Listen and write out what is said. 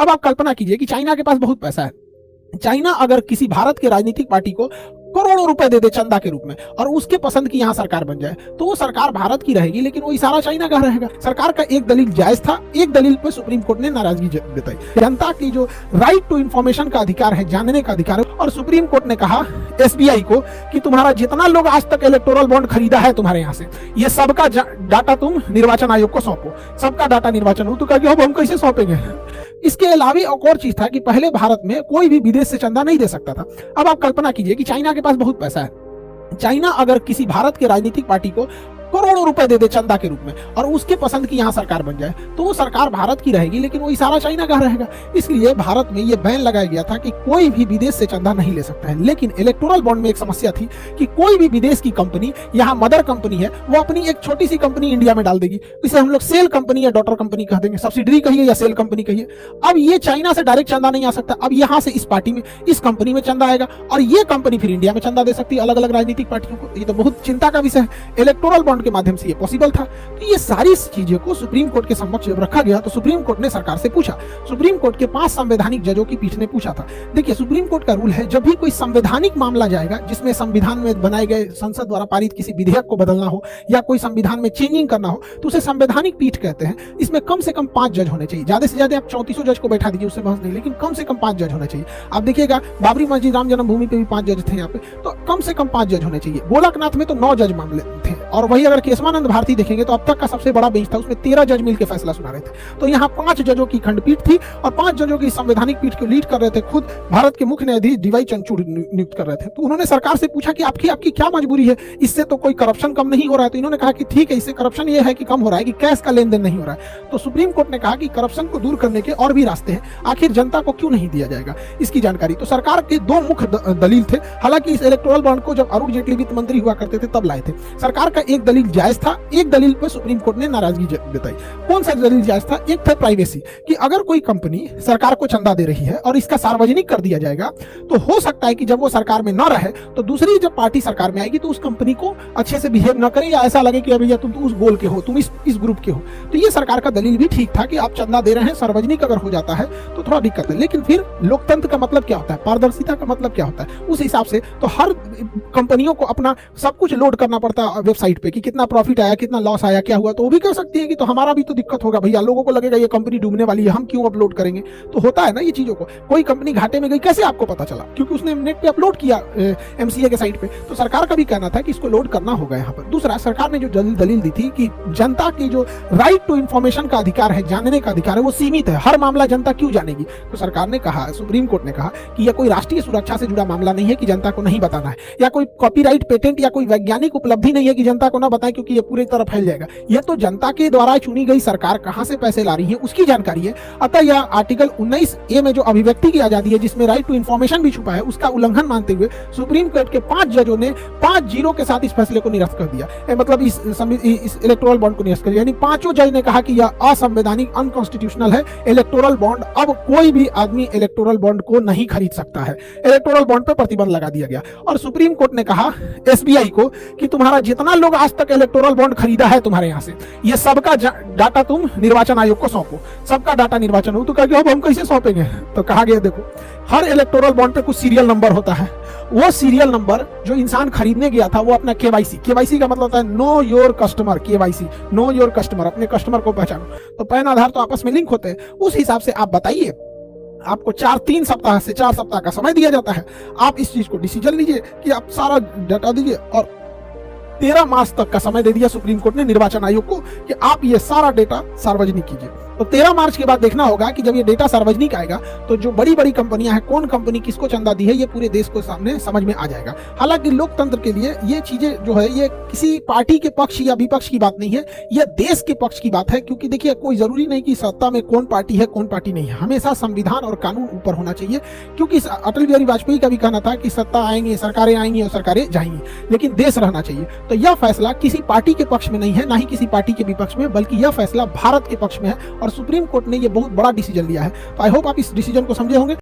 अब आप कल्पना कीजिए कि चाइना के पास बहुत पैसा है। चाइना अगर किसी भारत के राजनीतिक पार्टी को करोड़ों रुपए दे दे चंदा के रूप में और उसके पसंद की यहाँ सरकार बन जाए, तो वो सरकार भारत की रहेगी, लेकिन वो इशारा चाइना का रहेगा। सरकार का एक दलील जायज था, एक दलील पे सुप्रीम कोर्ट ने नाराजगी जताई। जनता की जो राइट टू इंफॉर्मेशन का अधिकार है, जानने का अधिकार है, और सुप्रीम कोर्ट ने कहा एसबीआई को कि तुम्हारा जितना लोग आज तक इलेक्टोरल बॉन्ड खरीदा है तुम्हारे यहाँ से, ये सबका डाटा तुम निर्वाचन आयोग को सौंपो। सबका डाटा निर्वाचन हो तो कहा कि अब हम कैसे सौंपेंगे। इसके अलावा एक और चीज था कि पहले भारत में कोई भी विदेश से चंदा नहीं दे सकता था। अब आप कल्पना कीजिए कि चाइना के पास बहुत पैसा है। चाइना अगर किसी भारत के राजनीतिक पार्टी को करोड़ों रुपए दे दे चंदा के रूप में और उसके पसंद की यहाँ सरकार बन जाए, तो वो सरकार भारत की रहेगी, लेकिन वो इशारा चाइना का रहेगा। इसलिए भारत में ये बैन लगाया गया था कि कोई भी विदेश से चंदा नहीं ले सकता है। लेकिन इलेक्टोरल बॉन्ड में एक समस्या थी कि कोई भी विदेश की कंपनी, यहाँ मदर कंपनी है, वो अपनी एक छोटी सी कंपनी इंडिया में डाल देगी। इसे हम लोग सेल कंपनी या डॉटर कंपनी कह देंगे, सब्सिडरी कहिए या सेल कंपनी कहिए। अब ये चाइना से डायरेक्ट चंदा नहीं आ सकता। अब यहाँ से इस पार्टी में, इस कंपनी में चंदा आएगा और ये कंपनी फिर इंडिया में चंदा दे सकती है अलग अलग राजनीतिक पार्टियों को। ये तो बहुत चिंता का विषय है। इलेक्टोरल बॉन्ड के माध्यम से ये पॉसिबल था। तो ये सारी चीजों को सुप्रीम कोर्ट के समक्ष जब रखा गया तो सुप्रीम कोर्ट ने सरकार से पूछा। सुप्रीम कोर्ट के 5 संवैधानिक जजों की पीठ ने पूछा था। देखिए, सुप्रीम कोर्ट का रूल है, जब भी कोई संवैधानिक मामला जाएगा जिसमें संविधान में बनाए गए, संसद द्वारा पारित किसी विधेयक को बदलना हो या कोई संविधान में चेंजिंग करना हो, तो उसे संवैधानिक पीठ कहते हैं। इसमें कम से कम 5 जज होने चाहिए। ज्यादा से ज्यादा आप 34 जज को बैठा दीजिए, उससे बहस नहीं, लेकिन कम से कम 5 जज होने चाहिए। आप देखिएगा, बाबरी मस्जिद, राम जन्मभूमि पे भी 5 जज थे यहाँ पे, तो कम से कम 5 जज होने चाहिए। गोलकनाथ में तो 9 जज मामले थे, और वही अगर केशवानंद भारती देखेंगे तो अब तक का सबसे बड़ा बेंच था, उसमें 13 जज मिलकर फैसला सुना रहे थे। तो यहाँ 5 जजों की खंडपीठ थी और 5 जजों की संवैधानिक पीठ को लीड कर रहे थे खुद भारत के मुख्य न्यायाधीश डीवाई चंद्रचूड़ नियुक्त कर रहे थे। तो उन्होंने सरकार से पूछा कि आपकी क्या मजबूरी है, इससे तो कोई करप्शन कम नहीं हो रहा है। तो इन्होंने कहा कि ठीक है, इससे करप्शन ये है कि कम हो रहा है कि कैश का लेन देन नहीं हो रहा है। तो सुप्रीम कोर्ट ने कहा कि करप्शन को दूर करने के और भी रास्ते हैं, आखिर जनता को क्यों नहीं दिया जाएगा इसकी जानकारी। तो सरकार के 2 मुख्य दलील थे। हालांकि इस इलेक्टोरल बॉन्ड को जब अरुण जेटली वित्त मंत्री हुआ करते थे तब लाए थे। सरकार का एक दलील जायज था, एक दलील पर सुप्रीम कोर्ट ने नाराजगी जताई। कौन सा दलील जायज था? एक था प्राइवेसी, कि अगर कोई कंपनी सरकार को चंदा दे रही है और इसका सार्वजनिक कर दिया जाएगा, तो हो सकता है कि जब वो सरकार में न रहे तो दूसरी जब पार्टी सरकार में आएगी तो उस कंपनी को अच्छे से बिहेव न करे या ऐसा लगे कि भैया तुम तो उस गोल के हो, तुम इस ग्रुप के हो। तो ये सरकार का दलील भी ठीक था कि आप चंदा दे रहे हैं, सार्वजनिक अगर हो जाता है तो थोड़ा दिक्कत है। लेकिन फिर लोकतंत्र का मतलब क्या होता है, पारदर्शिता का मतलब क्या होता है, उस हिसाब से तो हर कंपनियों को अपना सब कुछ लोड करना पड़ता है वेबसाइट पे कि कितना प्रॉफिट आया, कितना लॉस आया, क्या हुआ। तो वो भी कह सकती है कि तो हमारा भी तो दिक्कत होगा भैया, लोगों को लगेगा ये कंपनी डूबने वाली है, हम क्यों अपलोड करेंगे। तो होता है ना ये चीजों को। कोई कंपनी घाटे में गई, कैसे आपको पता चला? क्योंकि उसने नेट पे अपलोड किया एमसीए के साइट पे। तो सरकार का भी कहना था कि इसको लोड करना होगा यहाँ पर। दूसरा, सरकार ने जो दलील दी थी कि जनता की जो राइट टू इंफॉर्मेशन का अधिकार है, जानने का अधिकार है, वो सीमित है। हर मामला जनता क्यों जानेगी? तो सरकार ने कहा, सुप्रीम कोर्ट ने कहा कि यह कोई राष्ट्रीय सुरक्षा से जुड़ा मामला नहीं है कि जनता को नहीं बताना है, या कोई कॉपीराइट पेटेंट या कोई वैज्ञानिक उपलब्धि नहीं है कि जनता को ना बताएं क्योंकि ये पूरी तरह फैल जाएगा। यह तो जनता के द्वारा चुनी गई सरकार कहां से पैसे ला रही है उसकी जानकारी है। अतः यह आर्टिकल 19A में जो अभिव्यक्ति की आजादी है, जिसमें राइट टू इंफॉर्मेशन भी छुपा है, उसका उल्लंघन मानते हुए सुप्रीम कोर्ट के 5 जजों ने 5-0 के साथ इस फैसले को निरस्त कर दिया। मतलब इस इलेक्टोरल बॉन्ड को निरस्त कर दिया। यानी 5 जज ने कहा कि यह असंवैधानिक, अनकॉन्स्टिट्यूशनल है इलेक्टोरल बॉन्ड। अब कोई भी आदमी इलेक्टोरल बॉन्ड को नहीं खरीद सकता है। इलेक्टोरल बॉन्ड पर प्रतिबंध लगा दिया गया। और सुप्रीम कोर्ट ने कहा एसबीआई को कि तुम्हारा जितना लोग आज तक इलेक्टोरल बॉन्ड खरीदा है तुम्हारे यहाँ से, ये सबका डाटा तुम निर्वाचन आयोग को सौंपो। सबका डाटा निर्वाचन हो तो कहा कि अब हम कैसे सौंपेंगे। तो कहा गया, देखो, हर इलेक्टोरल बॉन्ड पे कुछ सीरियल नंबर होता है। वो सीरियल नंबर जो इंसान खरीदने गया था, वो अपना केवाईसी का मतलब होता है know your customer, KYC, know your customer, अपने कस्टमर को पहचानो। तो पैन आधार तो आपस में लिंक होते हैं। उस हिसाब से आप बताइए, आपको 3 सप्ताह से 4 सप्ताह का समय दिया जाता है। आप इस चीज को डिसीजन लीजिए कि आप सारा डाटा दीजिए। और 13 मार्च तक का समय दे दिया सुप्रीम कोर्ट ने निर्वाचन आयोग को कि आप ये सारा डेटा सार्वजनिक कीजिए। तो 13 मार्च के बाद देखना होगा कि जब ये डेटा सार्वजनिक आएगा तो जो बड़ी बड़ी कंपनियां हैं, कौन कंपनी किसको चंदा दी है, ये पूरे देश को सामने समझ में आ जाएगा। हालांकि लोकतंत्र के लिए ये चीजें जो है, ये किसी पार्टी के पक्ष या विपक्ष की बात नहीं है, यह देश के पक्ष की बात है। क्योंकि देखिए, कोई जरूरी नहीं कि सत्ता में कौन पार्टी है कौन पार्टी नहीं है। हमेशा संविधान और कानून ऊपर होना चाहिए। क्योंकि अटल बिहारी वाजपेयी का भी कहना था कि सत्ता आएंगे, सरकारें आएंगी और सरकारें जाएंगी, लेकिन देश रहना चाहिए। तो यह फैसला किसी पार्टी के पक्ष में नहीं है, ना ही किसी पार्टी के विपक्ष में, बल्कि यह फैसला भारत के पक्ष में है। और सुप्रीम कोर्ट ने यह बहुत बड़ा डिसीजन लिया है। तो आई होप आप इस डिसीजन को समझे होंगे।